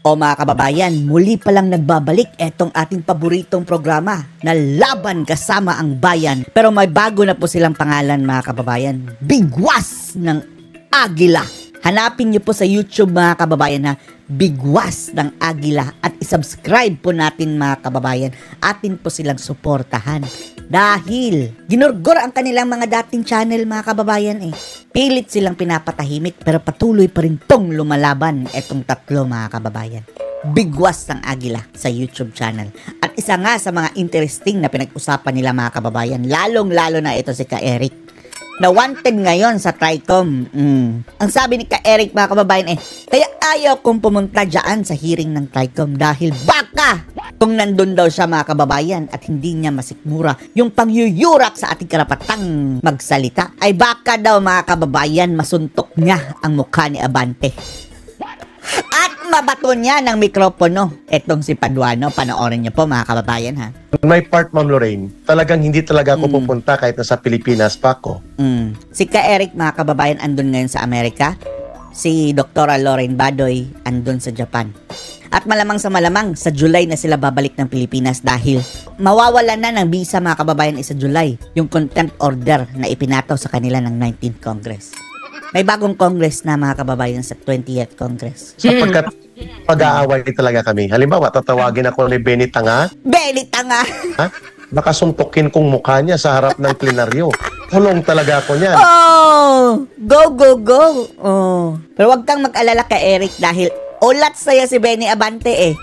O mga kababayan, muli palang nagbabalik etong ating paboritong programa na Laban Kasama ang Bayan. Pero may bago na po silang pangalan mga kababayan, Bigwas ng Agila. Hanapin niyo po sa YouTube mga kababayan na Bigwas ng Agila at isubscribe po natin mga kababayan. Atin po silang suportahan. Dahil ginurgor ang kanilang mga dating channel mga kababayan eh. Pilit silang pinapatahimik pero patuloy pa rin pong lumalaban etong tatlo mga kababayan. Bigwas ng Agila sa YouTube channel. At isa nga sa mga interesting na pinag-usapan nila mga kababayan, lalong-lalo na ito si Ka Eric, na wanted ngayon sa TRICOM. Ang sabi ni Ka Eric mga kababayan eh, kaya ayaw kong pumunta dyan sa hearing ng TRICOM dahil baka kung nandun daw siya mga kababayan at hindi niya masikmura yung pangyuyurak sa ating karapatang magsalita, ay baka daw mga kababayan masuntok niya ang mukha ni Abante. At mabato niya ng mikropono. Etong si Paduano, panoorin niyo po mga kababayan ha. My part, Ma'am Lorraine, talagang hindi talaga ako pupunta kahit nasa Pilipinas pa ako. Si Ka Eric mga kababayan andun ngayon sa Amerika. Si Dr. Lauren Badoy andun sa Japan. At malamang sa July na sila babalik ng Pilipinas dahil mawawala na ng visa mga kababayan sa July yung contempt order na ipinato sa kanila ng 19th Congress. May bagong Congress na mga kababayan sa 20th Congress. Sapagkat pag-aaway talaga kami. Halimbawa, tatawagin ako ni Benny Tanga. Benny Tanga! Ha? Baka suntukin kong mukha niya sa harap ng plenaryo. Kulong talaga ako niyan. Oh! Go! Oh. Pero wag kang mag-alala Ka Eric dahil ulat sa'yo si Benny Abante eh.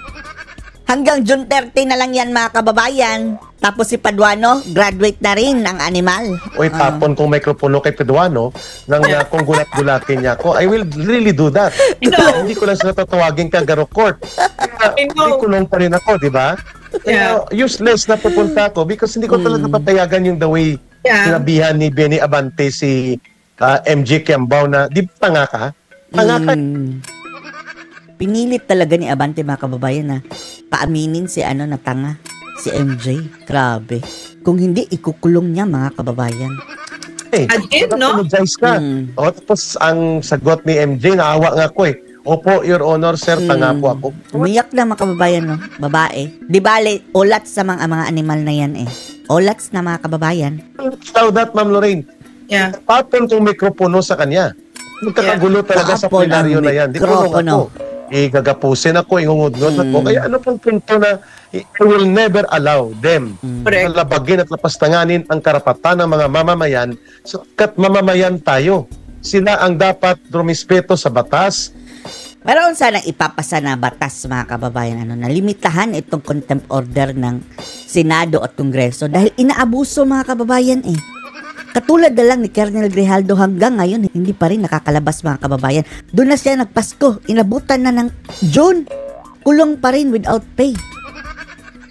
Hanggang June 30 na lang yan mga kababayan. Tapos si Paduano, graduate na rin ng animal. Oy, tapon kong mikropono kay Paduano nang kung gulat-gulatin niya ako, I will really do that. Hindi ko lang sila tatawagin ka Garo Court. Hindi kulong pa rin ako, di ba? Useless na pupunta ako because hindi ko talaga papayagan yung the way sinabihan ni Benny Abante si MJ Kiambao na, di ba tanga ka? Tanga ka. Pinilit talaga ni Abante mga kababayan na paaminin si na tanga. Si MJ, grabe. Kung hindi, ikukulong niya mga kababayan. Again, no? Apologize ka. O, tapos ang sagot ni MJ, naawa nga ko eh. Opo, Your Honor, sir, tanga po ako. Umiyak na mga kababayan, no? Babae. Di bale, ulats sa mga animal na yan eh. Ulats na mga kababayan. So that, Ma'am Lorraine. Yeah. Tapon kong mikropono sa kanya. Magkakagulo talaga sa plenaryo na yan. Di ko ako. Gagapusin ako, ingungudnod ako. Kaya ano pong punto na I will never allow them na labagin at lapastanganin ang karapatan ng mga mamamayan sapagkat mamamayan tayo. Sila ang dapat rumispeto sa batas. Meron sanang ipapasa na batas mga kababayan na limitahan itong contempt order ng Senado at Kongreso dahil inaabuso mga kababayan eh. Katulad na lang ni Colonel Grijaldo hanggang ngayon, hindi pa rin nakakalabas mga kababayan. Doon na siya nagpasko, inabutan na ng June. Kulong pa rin without pay.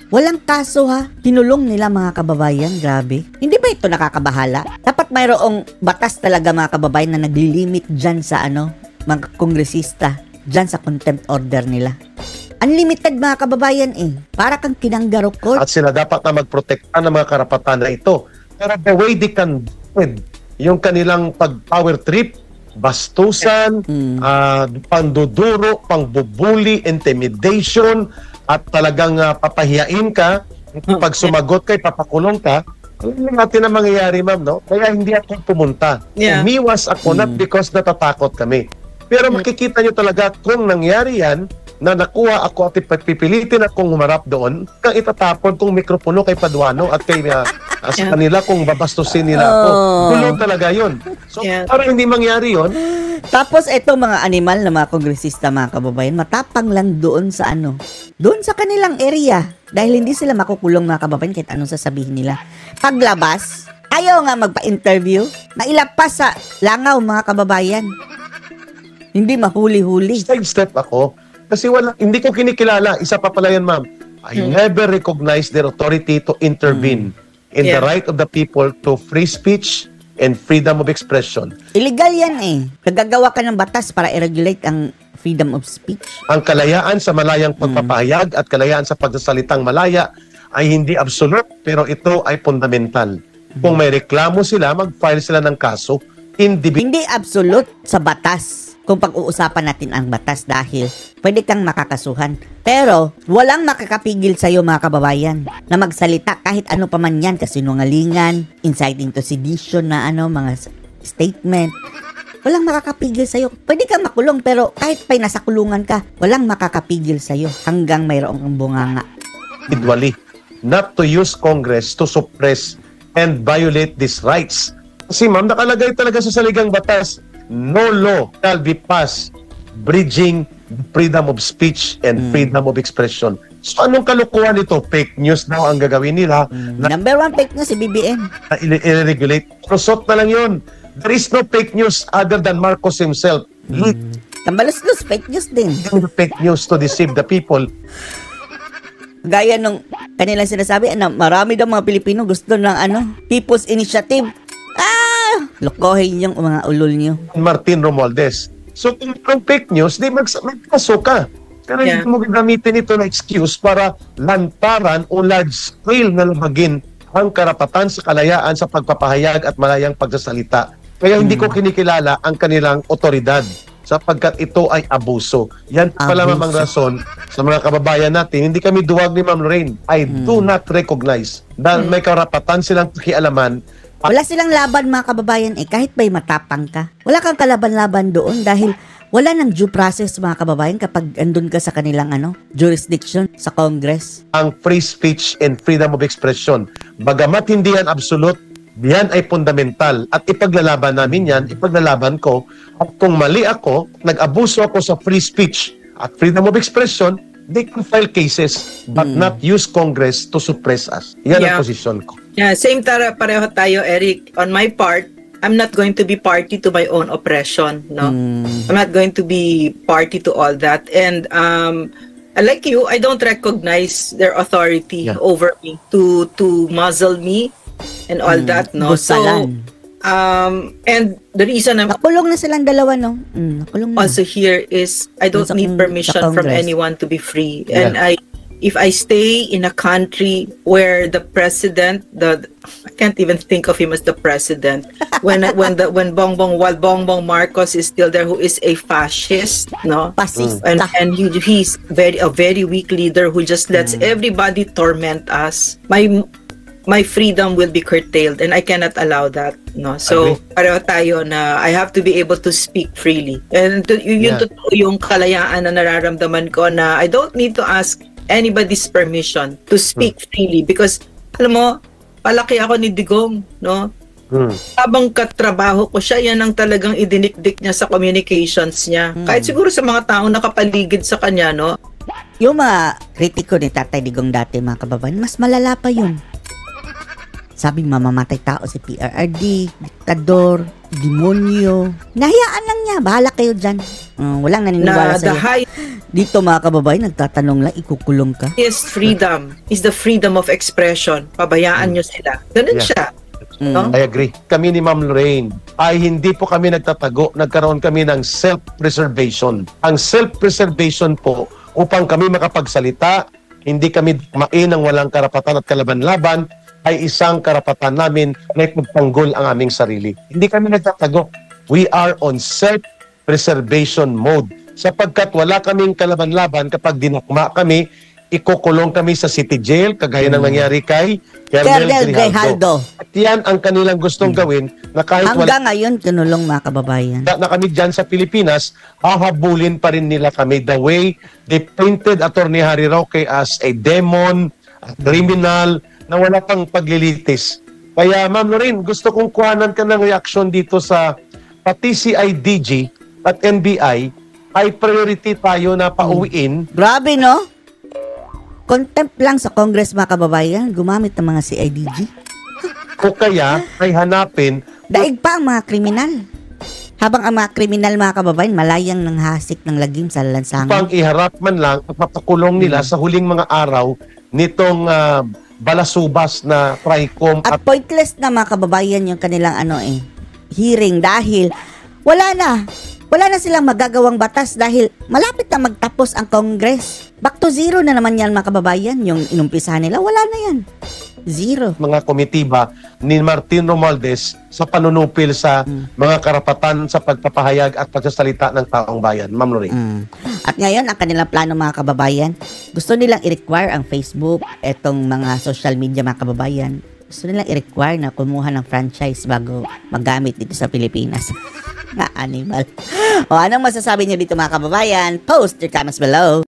Walang kaso ha, tinulong nila mga kababayan, grabe. Hindi ba ito nakakabahala? Dapat mayroong batas talaga mga kababayan na naglilimit dyan sa mga kongresista, dyan sa contempt order nila. Unlimited mga kababayan eh, para kang Kinanggaro Court. At sila dapat na magprotekta ng mga karapatan na ito. Pero the way they can do it, yung kanilang pag-power trip, bastusan, panduduro, pangbubuli, intimidation, at talagang papahiyain ka, pag sumagot kay papakulong ka, alam natin ang mangyayari, ma'am, no? Kaya hindi ako pumunta. Umiwas ako, not because natatakot kami. Pero makikita nyo talaga kung nangyari yan, na nakuha ako at pipilitin akong humarap doon, kang itatapon kong mikropono kay Paduano at kay sa kanila kung babastusin nila ako. Gulo talaga yun. So, para hindi mangyari yun. Tapos itong mga animal na mga kongresista mga kababayan, matapang lang doon sa doon sa kanilang area. Dahil hindi sila makukulong mga kababayan kahit anong sasabihin nila. Paglabas, ayaw nga magpa-interview, nailapas sa langaw mga kababayan. Hindi mahuli-huli. Step ako. Kasi hindi ko kinikilala. Isa pa pala yan, ma'am. I never recognize their authority to intervene in the right of the people to free speech and freedom of expression. Illegal yan eh. Nagagawa ka ng batas para i-regulate ang freedom of speech. Ang kalayaan sa malayang pagpapahayag at kalayaan sa pagsasalitang malaya ay hindi absolute, pero ito ay fundamental. Kung may reklamo sila, mag-file sila ng kaso. Hindi absolute sa batas. kung pag-uusapan natin ang batas dahil pwede kang makakasuhan. Pero walang makakapigil sa'yo mga kababayan na magsalita kahit ano pa man yan, kasinungalingan, inciting to sedition na mga statement. Walang makakapigil sa'yo. Pwede kang makulong pero kahit pa'y nasa kulungan ka, walang makakapigil sa'yo hanggang mayroong kang bunganga. Individually, not to use Congress to suppress and violate these rights. Kasi ma'am, nakalagay talaga sa saligang batas, no law shall be passed bridging freedom of speech and freedom of expression. So anong kalukuhan nito? Fake news daw ang gagawin nila. Number 1 fake news si BBM. I-regulate. Prosot na lang yun. There is no fake news other than Marcos himself. Tambalos-los, fake news din. Fake news to deceive the people. Gaya nung kanilang sinasabi, marami daw mga Pilipino gusto ng People's Initiative. Lokohin yung mga ulol nyo. Martin Romualdez. So kung fake news, di magkaso ka. Pero hindi mo gagamitin ito na excuse para lantaran o large scale na lumagin ang karapatan sa kalayaan sa pagpapahayag at malayang pagsasalita. Kaya hindi ko kinikilala ang kanilang otoridad sapagkat ito ay abuso. Yan pala mamang rason sa mga kababayan natin. Hindi kami duwag ni Ma'am Lorraine. I do not recognize dahil may karapatan silang pakialaman. Wala silang laban mga kababayan kahit ba'y matapang ka. Wala kang kalaban-laban doon dahil wala nang due process mga kababayan kapag andun ka sa kanilang jurisdiction sa Congress. Ang free speech and freedom of expression. Bagamat hindi yan absolute, yan ay fundamental at ipaglalaban namin yan, ipaglalaban ko. At kung mali ako, nag-abuso ako sa free speech at freedom of expression, they can file cases but not use Congress to suppress us. Yan ang posisyon ko. Yeah, same pareho tayo, Eric. On my part, I'm not going to be party to my own oppression, no? I'm not going to be party to all that. And like you, I don't recognize their authority over me to muzzle me and all that, no? Busalan. So, and the reason I'm nakulong na silang dalawa, no? Nakulong na. Also here is I don't need permission from anyone to be free. And if I stay in a country where the president, I can't even think of him as the president, when Bongbong Marcos is still there, who is a fascist, no? Fascista. And he's a very weak leader who just lets everybody torment us. My freedom will be curtailed and I cannot allow that, no? So pareho tayo na I have to be able to speak freely. And yung kalayaan na nararamdaman ko na I don't need to ask anybody's permission to speak freely because alam mo, palaki ako ni Digong, no? Habang katrabaho ko siya, yan ang talagang idinikdik niya sa communications niya. Kahit siguro sa mga taong nakapaligid sa kanya, no? Yung mga kritiko ni Tatay Digong dati, mga kababayan, mas malala pa yun. Sabing mamamatay tao si PRRD, diktador, demonyo. Nahiyaan lang niya, bahala kayo dyan. Walang naniniwala sa'yo. Dito mga kababayan, nagtatanong lang, ikukulong ka? Yes, freedom is the freedom of expression. Pabayaan nyo sila. Ganun siya. No? I agree. Kami ni Ma'am Lorraine ay hindi po kami nagtatago. Nagkaroon kami ng self-preservation. Ang self-preservation po upang kami makapagsalita, hindi kami main ng walang karapatan at kalaban-laban, ay isang karapatan namin na ipagtanggol ang aming sarili. Hindi kami nagtatago. We are on self-preservation mode. Sapagkat wala kaming kalaban-laban kapag dinakma kami, ikukulong kami sa city jail, kagaya ng nangyari kay Colonel Grijaldo. At yan ang kanilang gustong gawin na kahit hanggang ngayon, kinulong mga kababayan. Na kami dyan sa Pilipinas, hahabulin pa rin nila kami the way they painted Atty. Harry Roque as a demon, a criminal, na wala pang paglilitis. Kaya Ma'am Lorraine, gusto kong kuhanan ka ng reaksyon dito sa pati CIDG at NBI ay priority tayo na pauwiin. Grabe, no? Contempt lang sa Congress, mga kababayan, gumamit ng mga CIDG. O kaya ay hanapin daig pa ang mga kriminal. Habang ang mga kriminal, mga kababayan, malayang ng hasik ng lagim sa lansangan. Pang iharap man lang at papakulong nila sa huling mga araw nitong balasubas na TRICOM. At pointless na, mga kababayan, yung kanilang hearing dahil wala na silang magagawang batas dahil malapit na magtapos ang Congress. Back to zero na naman yan, mga kababayan. Yung inumpisahan nila, wala na yan. Zero. Mga komitiba ni Martin Romualdez sa panunupil sa mga karapatan sa pagpapahayag at pagsasalita ng taong bayan. Ma'am Lorraine. At ngayon, ang kanilang plano mga kababayan, gusto nilang i-require ang Facebook, etong mga social media mga kababayan, gusto nilang i-require na kumuha ng franchise bago magamit dito sa Pilipinas. Na animal. O anong masasabi niyo dito mga kababayan? Post your comments below.